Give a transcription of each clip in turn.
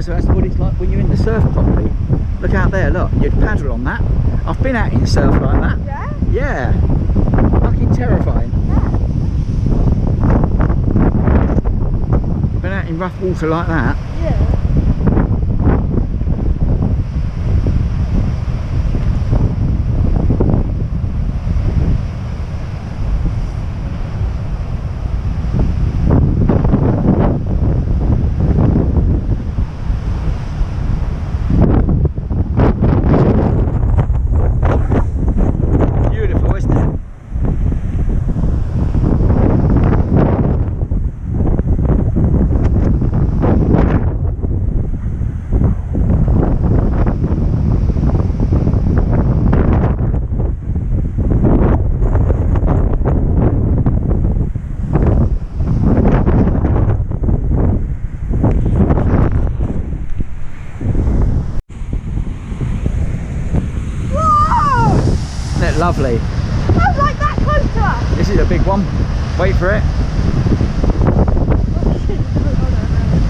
So that's what it's like when you're in the surf properly. Look out there, look, you'd paddle on that. I've been out in surf like that. Yeah? Yeah. Fucking terrifying. Yeah. Been out in rough water like that. Yeah. Lovely. Smells like that close to us. This is a big one. Wait for it.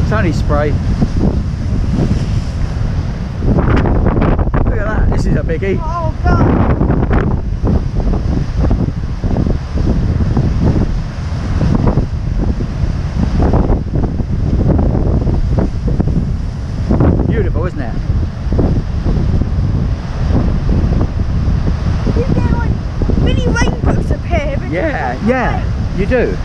It's only spray. Look at that. This is a biggie. Oh god. Beautiful, isn't it? Mini rainbows appear. Yeah, yeah, you do.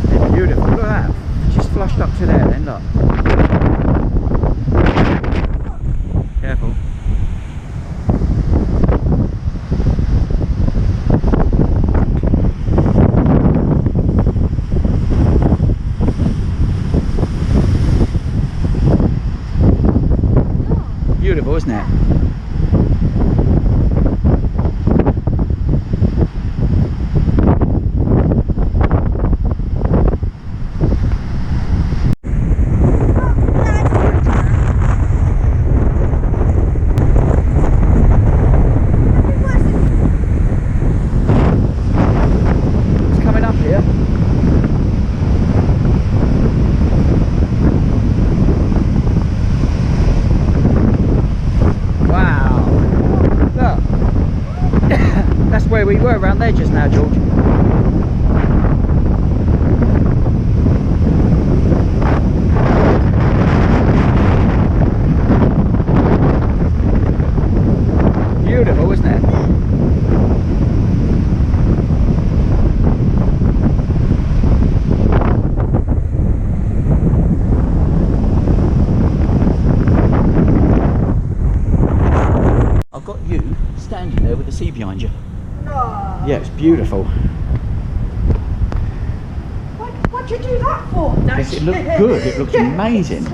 It's beautiful. Look at that. Just flushed up to there then, look. Careful. Beautiful, isn't it? It's coming up here. Where we were around there just now, George. Beautiful, isn't it? I've got you standing there with the sea behind you. Yeah, it's beautiful. What'd you do that for? It looked good, it looks amazing.